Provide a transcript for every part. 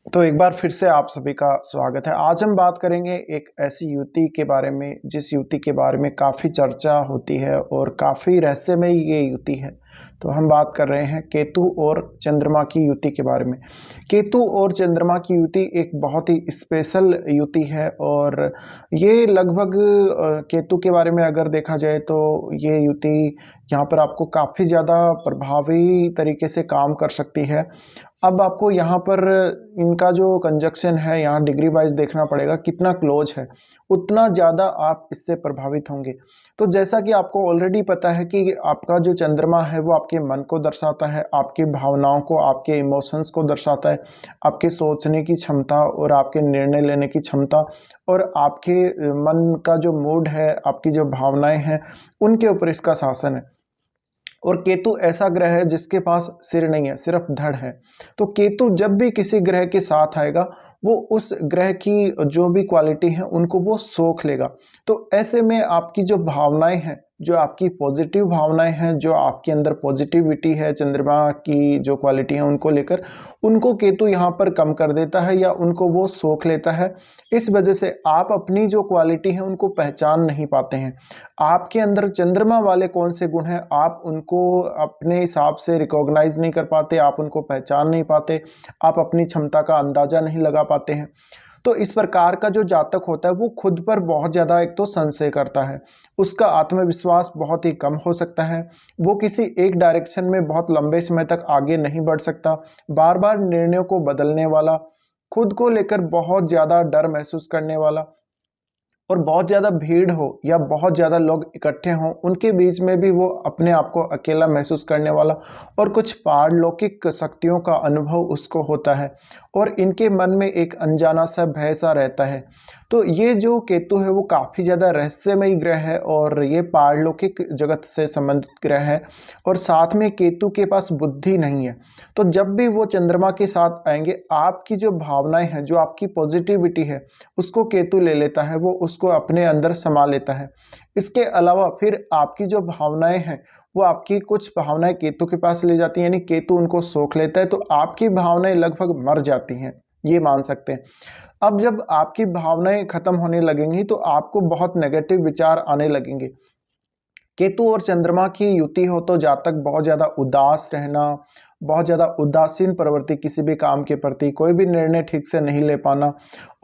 तो एक बार फिर से आप सभी का स्वागत है। आज हम बात करेंगे एक ऐसी युति के बारे में, जिस युति के बारे में काफ़ी चर्चा होती है और काफ़ी रहस्यमय ये युति है। तो हम बात कर रहे हैं केतु और चंद्रमा की युति के बारे में। केतु और चंद्रमा की युति एक बहुत ही स्पेशल युति है और ये लगभग केतु के बारे में अगर देखा जाए तो ये युति यहाँ पर आपको काफ़ी ज़्यादा प्रभावी तरीके से काम कर सकती है। अब आपको यहाँ पर इनका जो कंजक्शन है, यहाँ डिग्री वाइज देखना पड़ेगा कितना क्लोज है, उतना ज़्यादा आप इससे प्रभावित होंगे। तो जैसा कि आपको ऑलरेडी पता है कि आपका जो चंद्रमा है वो आपके मन को दर्शाता है, आपकी भावनाओं को, आपके इमोशंस को दर्शाता है, आपके सोचने की क्षमता और आपके निर्णय लेने की क्षमता और आपके मन का जो मूड है, आपकी जो भावनाएं हैं, उनके ऊपर इसका शासन है। और केतु ऐसा ग्रह है जिसके पास सिर नहीं है, सिर्फ धड़ है। तो केतु जब भी किसी ग्रह के साथ आएगा, वो उस ग्रह की जो भी क्वालिटी है उनको वो सोख लेगा। तो ऐसे में आपकी जो भावनाएं हैं, जो आपकी पॉजिटिव भावनाएं हैं, जो आपके अंदर पॉजिटिविटी है चंद्रमा की जो क्वालिटी है उनको लेकर, उनको केतु यहाँ पर कम कर देता है या उनको वो सोख लेता है। इस वजह से आप अपनी जो क्वालिटी है उनको पहचान नहीं पाते हैं। आपके अंदर चंद्रमा वाले कौन से गुण हैं, आप उनको अपने हिसाब से रिकॉग्नाइज नहीं कर पाते, आप उनको पहचान नहीं पाते, आप अपनी क्षमता का अंदाजा नहीं लगा पाते हैं। तो इस प्रकार का जो जातक होता है वो खुद पर बहुत ज़्यादा एक तो संशय करता है, उसका आत्मविश्वास बहुत ही कम हो सकता है, वो किसी एक डायरेक्शन में बहुत लंबे समय तक आगे नहीं बढ़ सकता, बार बार निर्णयों को बदलने वाला, खुद को लेकर बहुत ज़्यादा डर महसूस करने वाला और बहुत ज़्यादा भीड़ हो या बहुत ज़्यादा लोग इकट्ठे हों उनके बीच में भी वो अपने आप को अकेला महसूस करने वाला और कुछ पारलौकिक शक्तियों का अनुभव उसको होता है और इनके मन में एक अनजाना सा भय सा रहता है। तो ये जो केतु है वो काफ़ी ज़्यादा रहस्यमयी ग्रह है और ये पारलौकिक जगत से संबंधित ग्रह है और साथ में केतु के पास बुद्धि नहीं है। तो जब भी वो चंद्रमा के साथ आएंगे, आपकी जो भावनाएं हैं, जो आपकी पॉजिटिविटी है, उसको केतु ले लेता है, वो उसको अपने अंदर समा लेता है। इसके अलावा फिर आपकी जो भावनाएं हैं, वो आपकी कुछ भावनाएं केतु के पास ले जाती हैं, यानी केतु उनको सोख लेता है, तो आपकी भावनाएं लगभग मर जाती हैं, ये मान सकते हैं। अब जब आपकी भावनाएं खत्म होने लगेंगी तो आपको बहुत नेगेटिव विचार आने लगेंगे। केतु और चंद्रमा की युति हो तो जातक बहुत ज़्यादा उदास रहना, बहुत ज़्यादा उदासीन प्रवृत्ति किसी भी काम के प्रति, कोई भी निर्णय ठीक से नहीं ले पाना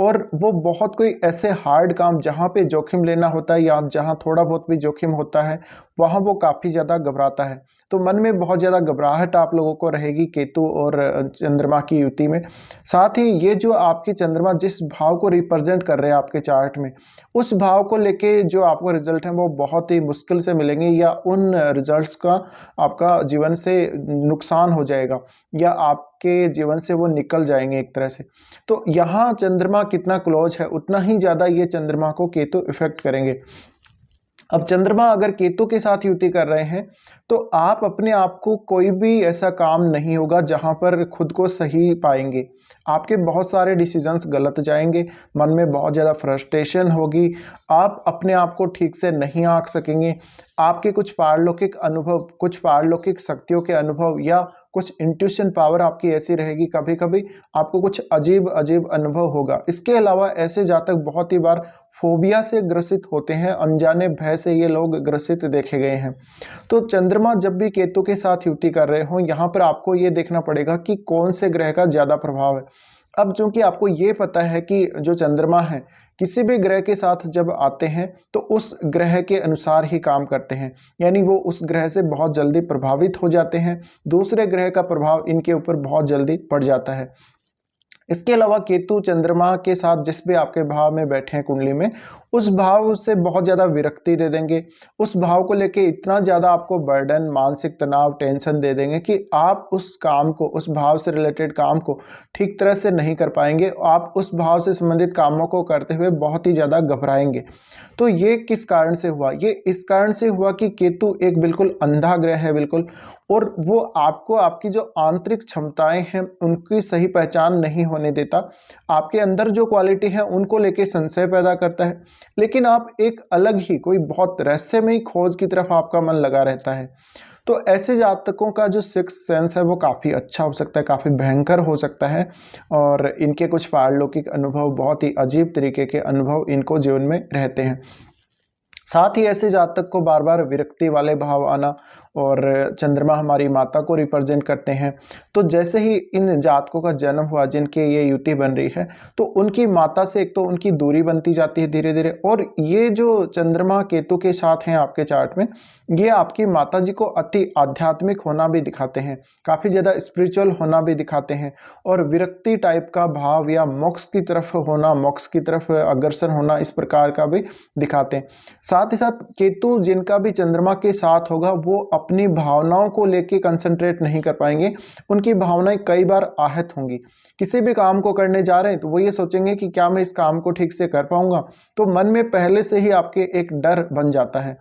और वो बहुत कोई ऐसे हार्ड काम जहाँ पे जोखिम लेना होता है या जहाँ थोड़ा बहुत भी जोखिम होता है वहाँ वो काफ़ी ज़्यादा घबराता है। तो मन में बहुत ज़्यादा घबराहट आप लोगों को रहेगी केतु और चंद्रमा की युति में। साथ ही ये जो आपकी चंद्रमा जिस भाव को रिप्रेजेंट कर रहे हैं आपके चार्ट में, उस भाव को लेके जो आपको रिजल्ट है वो बहुत ही मुश्किल से मिलेंगे या उन रिजल्ट्स का आपका जीवन से नुकसान हो जाएगा या आपके जीवन से वो निकल जाएंगे एक तरह से। तो यहाँ चंद्रमा कितना क्लोज है उतना ही ज़्यादा ये चंद्रमा को केतु इफेक्ट करेंगे। अब चंद्रमा अगर केतु के साथ युति कर रहे हैं तो आप अपने आप को कोई भी ऐसा काम नहीं होगा जहां पर खुद को सही पाएंगे। आपके बहुत सारे डिसीजंस गलत जाएंगे, मन में बहुत ज़्यादा फ्रस्ट्रेशन होगी, आप अपने आप को ठीक से नहीं आंक सकेंगे। आपके कुछ पारलौकिक अनुभव, कुछ पारलौकिक शक्तियों के अनुभव या कुछ इंट्यूशन पावर आपकी ऐसी रहेगी, कभी कभी आपको कुछ अजीब अजीब अनुभव होगा। इसके अलावा ऐसे जातक बहुत ही बार फोबिया से ग्रसित होते हैं, अनजाने भय से ये लोग ग्रसित देखे गए हैं। तो चंद्रमा जब भी केतु के साथ युति कर रहे हो, यहाँ पर आपको ये देखना पड़ेगा कि कौन से ग्रह का ज़्यादा प्रभाव है। अब चूंकि आपको ये पता है कि जो चंद्रमा है किसी भी ग्रह के साथ जब आते हैं तो उस ग्रह के अनुसार ही काम करते हैं, यानी वो उस ग्रह से बहुत जल्दी प्रभावित हो जाते हैं, दूसरे ग्रह का प्रभाव इनके ऊपर बहुत जल्दी पड़ जाता है। इसके अलावा केतु चंद्रमा के साथ जिस भी आपके भाव में बैठे हैं कुंडली में, उस भाव से बहुत ज़्यादा विरक्ति दे देंगे, उस भाव को लेके इतना ज़्यादा आपको बर्डन, मानसिक तनाव, टेंशन दे देंगे कि आप उस काम को, उस भाव से रिलेटेड काम को ठीक तरह से नहीं कर पाएंगे। आप उस भाव से संबंधित कामों को करते हुए बहुत ही ज़्यादा घबराएंगे। तो ये किस कारण से हुआ? ये इस कारण से हुआ कि केतु एक बिल्कुल अंधा ग्रह है बिल्कुल, और वो आपको आपकी जो आंतरिक क्षमताएं हैं उनकी सही पहचान नहीं होने देता। आपके अंदर जो क्वालिटी है उनको लेके संशय पैदा करता है, लेकिन आप एक अलग ही कोई बहुत रहस्यमयी खोज की तरफ आपका मन लगा रहता है। तो ऐसे जातकों का जो सिक्स्थ सेंस है वो काफ़ी अच्छा हो सकता है, काफ़ी भयंकर हो सकता है, और इनके कुछ पारलौकिक अनुभव, बहुत ही अजीब तरीके के अनुभव इनको जीवन में रहते हैं। साथ ही ऐसे जातक को बार बार विरक्ति वाले भाव आना, और चंद्रमा हमारी माता को रिप्रेजेंट करते हैं। तो जैसे ही इन जातकों का जन्म हुआ, जिनके ये युति बन रही है, तो उनकी माता से एक तो उनकी दूरी बनती जाती है धीरे धीरे, और ये जो चंद्रमा केतु के साथ हैं आपके चार्ट में, ये आपकी माता जी को अति आध्यात्मिक होना भी दिखाते हैं, काफ़ी ज़्यादा स्पिरिचुअल होना भी दिखाते हैं, और विरक्ति टाइप का भाव या मोक्ष की तरफ होना, मोक्ष की तरफ अग्रसर होना, इस प्रकार का भी दिखाते हैं। साथ ही साथ केतु जिनका भी चंद्रमा के साथ होगा, वो अपनी भावनाओं को लेके कंसंट्रेट नहीं कर पाएंगे, उनकी भावनाएं कई बार आहत होंगी। किसी भी काम को करने जा रहे हैं तो वो ये सोचेंगे कि क्या मैं इस काम को ठीक से कर पाऊंगा, तो मन में पहले से ही आपके एक डर बन जाता है।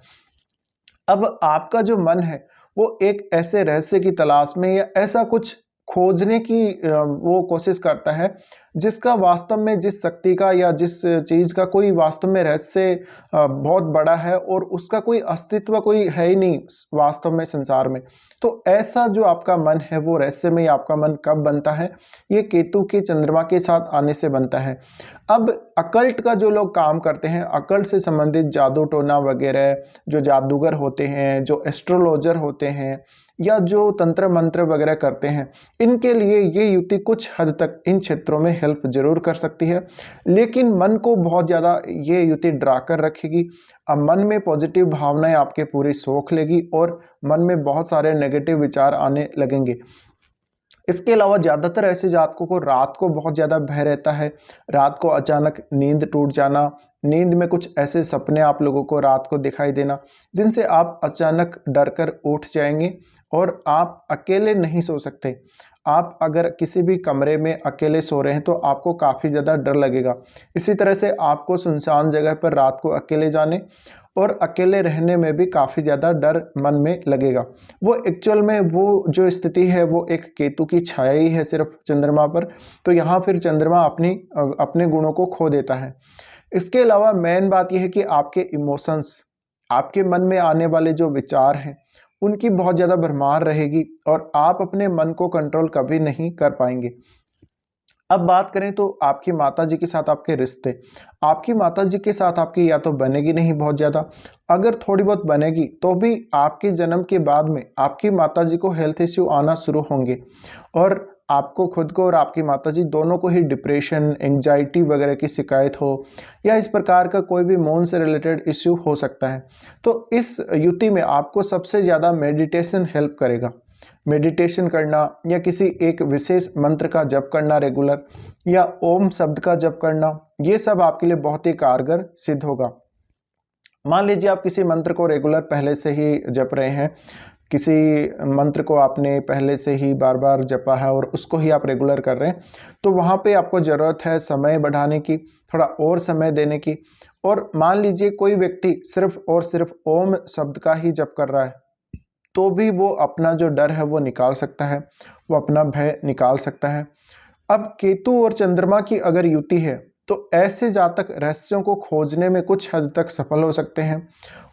अब आपका जो मन है वो एक ऐसे रहस्य की तलाश में या ऐसा कुछ खोजने की वो कोशिश करता है, जिसका वास्तव में, जिस शक्ति का या जिस चीज़ का कोई वास्तव में रहस्य बहुत बड़ा है, और उसका कोई अस्तित्व कोई है ही नहीं वास्तव में संसार में। तो ऐसा जो आपका मन है वो रहस्यमय आपका मन कब बनता है? ये केतु के चंद्रमा के साथ आने से बनता है। अब अकल्ट का जो लोग काम करते हैं, अकल्ट से संबंधित जादू टोना वगैरह, जो जादूगर होते हैं, जो एस्ट्रोलॉजर होते हैं, या जो तंत्र मंत्र वगैरह करते हैं, इनके लिए ये युति कुछ हद तक इन क्षेत्रों में हेल्प जरूर कर सकती है, लेकिन मन को बहुत ज़्यादा ये युति डरा कर रखेगी। अब मन में पॉजिटिव भावनाएं आपके पूरी सोख लेगी, और मन में बहुत सारे नेगेटिव विचार आने लगेंगे। इसके अलावा ज़्यादातर ऐसे जातकों को रात को बहुत ज़्यादा भय रहता है, रात को अचानक नींद टूट जाना, नींद में कुछ ऐसे सपने आप लोगों को रात को दिखाई देना, जिनसे आप अचानक डर कर उठ जाएंगे, और आप अकेले नहीं सो सकते। आप अगर किसी भी कमरे में अकेले सो रहे हैं तो आपको काफ़ी ज़्यादा डर लगेगा। इसी तरह से आपको सुनसान जगह पर रात को अकेले जाने और अकेले रहने में भी काफ़ी ज़्यादा डर मन में लगेगा। वो एक्चुअल में वो जो स्थिति है वो एक केतु की छाया ही है सिर्फ चंद्रमा पर, तो यहाँ फिर चंद्रमा अपने गुणों को खो देता है। इसके अलावा मेन बात यह है कि आपके इमोशंस, आपके मन में आने वाले जो विचार हैं, उनकी बहुत ज़्यादा भरमार रहेगी, और आप अपने मन को कंट्रोल कभी नहीं कर पाएंगे। अब बात करें तो आपकी माताजी के साथ आपके रिश्ते, आपकी माताजी के साथ आपकी या तो बनेगी नहीं बहुत ज़्यादा, अगर थोड़ी बहुत बनेगी तो भी आपके जन्म के बाद में आपकी माताजी को हेल्थ इश्यू आना शुरू होंगे, और आपको खुद को और आपकी माताजी दोनों को ही डिप्रेशन, एंजाइटी वगैरह की शिकायत हो, या इस प्रकार का कोई भी मौन से रिलेटेड इश्यू हो सकता है। तो इस युति में आपको सबसे ज़्यादा मेडिटेशन हेल्प करेगा। मेडिटेशन करना, या किसी एक विशेष मंत्र का जप करना रेगुलर, या ओम शब्द का जप करना, ये सब आपके लिए बहुत ही कारगर सिद्ध होगा। मान लीजिए आप किसी मंत्र को रेगुलर पहले से ही जप रहे हैं, किसी मंत्र को आपने पहले से ही बार बार जपा है और उसको ही आप रेगुलर कर रहे हैं, तो वहाँ पे आपको ज़रूरत है समय बढ़ाने की, थोड़ा और समय देने की। और मान लीजिए कोई व्यक्ति सिर्फ और सिर्फ ओम शब्द का ही जप कर रहा है, तो भी वो अपना जो डर है वो निकाल सकता है, वो अपना भय निकाल सकता है। अब केतु और चंद्रमा की अगर युति है तो ऐसे जातक रहस्यों को खोजने में कुछ हद तक सफल हो सकते हैं।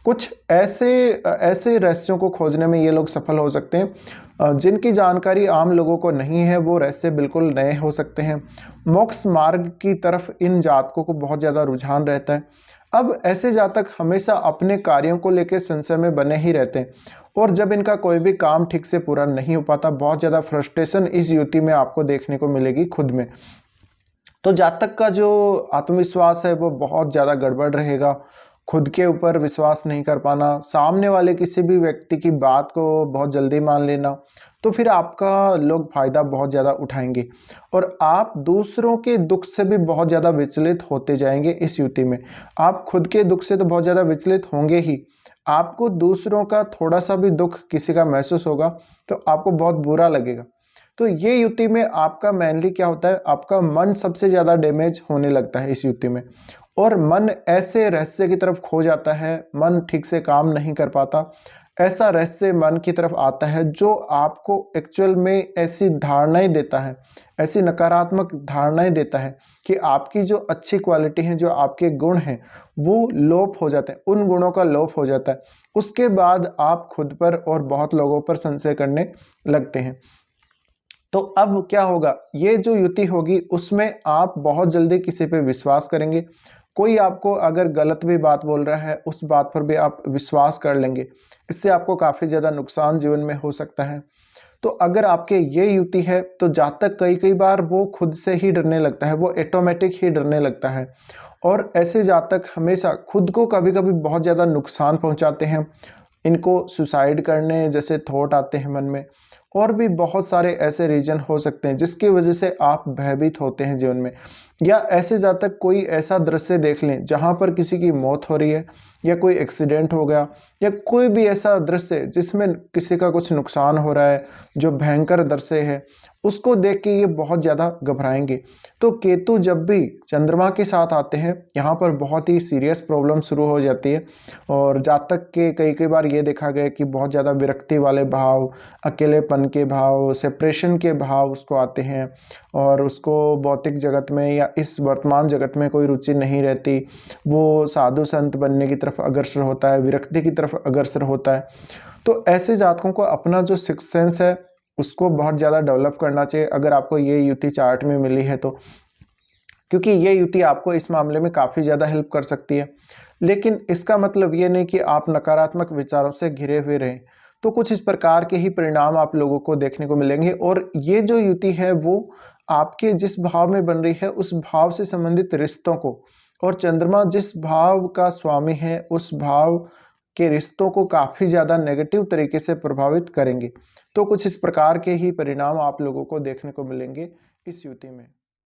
कुछ ऐसे रहस्यों को खोजने में ये लोग सफल हो सकते हैं जिनकी जानकारी आम लोगों को नहीं है, वो रहस्य बिल्कुल नए हो सकते हैं। मोक्ष मार्ग की तरफ इन जातकों को बहुत ज़्यादा रुझान रहता है। अब ऐसे जातक हमेशा अपने कार्यों को लेकर संशय में बने ही रहते हैं, और जब इनका कोई भी काम ठीक से पूरा नहीं हो पाता, बहुत ज़्यादा फ्रस्ट्रेशन इस युति में आपको देखने को मिलेगी खुद में। तो जातक का जो आत्मविश्वास है वो बहुत ज़्यादा गड़बड़ रहेगा, खुद के ऊपर विश्वास नहीं कर पाना, सामने वाले किसी भी व्यक्ति की बात को बहुत जल्दी मान लेना, तो फिर आपका लोग फ़ायदा बहुत ज़्यादा उठाएंगे, और आप दूसरों के दुख से भी बहुत ज़्यादा विचलित होते जाएंगे इस युति में। आप खुद के दुख से तो बहुत ज़्यादा विचलित होंगे ही, आपको दूसरों का थोड़ा सा भी दुख किसी का महसूस होगा तो आपको बहुत बुरा लगेगा। तो ये युति में आपका मेनली क्या होता है, आपका मन सबसे ज़्यादा डैमेज होने लगता है इस युति में, और मन ऐसे रहस्य की तरफ खो जाता है, मन ठीक से काम नहीं कर पाता, ऐसा रहस्य मन की तरफ आता है जो आपको एक्चुअल में ऐसी धारणाएं देता है, ऐसी नकारात्मक धारणाएं देता है कि आपकी जो अच्छी क्वालिटी है, जो आपके गुण हैं, वो लोप हो जाते हैं, उन गुणों का लोप हो जाता है। उसके बाद आप खुद पर और बहुत लोगों पर संशय करने लगते हैं। तो अब क्या होगा, ये जो युति होगी उसमें आप बहुत जल्दी किसी पे विश्वास करेंगे। कोई आपको अगर गलत भी बात बोल रहा है, उस बात पर भी आप विश्वास कर लेंगे। इससे आपको काफ़ी ज़्यादा नुकसान जीवन में हो सकता है। तो अगर आपके ये युति है तो जातक कई कई बार वो खुद से ही डरने लगता है, वो ऑटोमेटिक ही डरने लगता है। और ऐसे जातक हमेशा खुद को कभी कभी बहुत ज़्यादा नुकसान पहुंचाते हैं। इनको सुसाइड करने जैसे थॉट आते हैं मन में, और भी बहुत सारे ऐसे रीजन हो सकते हैं जिसकी वजह से आप भयभीत होते हैं जीवन में। या ऐसे जातक कोई ऐसा दृश्य देख लें जहाँ पर किसी की मौत हो रही है, या कोई एक्सीडेंट हो गया, या कोई भी ऐसा दृश्य जिसमें किसी का कुछ नुकसान हो रहा है, जो भयंकर दृश्य है, उसको देख के ये बहुत ज़्यादा घबराएंगे। तो केतु जब भी चंद्रमा के साथ आते हैं, यहाँ पर बहुत ही सीरियस प्रॉब्लम शुरू हो जाती है। और जातक के कई कई बार ये देखा गया कि बहुत ज़्यादा विरक्ति वाले भाव, अकेलेपन के भाव, सेपरेशन के भाव उसको आते हैं, और उसको भौतिक जगत में या इस वर्तमान जगत में कोई रुचि नहीं रहती। वो साधु संत बनने की तरफ अग्रसर होता है, विरक्ति की तरफ अग्रसर होता है। तो ऐसे जातकों को अपना जो सिक्स्थ सेंस है उसको बहुत ज़्यादा डेवलप करना चाहिए, अगर आपको ये युति चार्ट में मिली है तो, क्योंकि ये युति आपको इस मामले में काफ़ी ज़्यादा हेल्प कर सकती है। लेकिन इसका मतलब ये नहीं कि आप नकारात्मक विचारों से घिरे हुए रहें। तो कुछ इस प्रकार के ही परिणाम आप लोगों को देखने को मिलेंगे। और ये जो युति है वो आपके जिस भाव में बन रही है उस भाव से संबंधित रिश्तों को, और चंद्रमा जिस भाव का स्वामी है उस भाव के रिश्तों को काफ़ी ज़्यादा नेगेटिव तरीके से प्रभावित करेंगे। तो कुछ इस प्रकार के ही परिणाम आप लोगों को देखने को मिलेंगे इस युति में।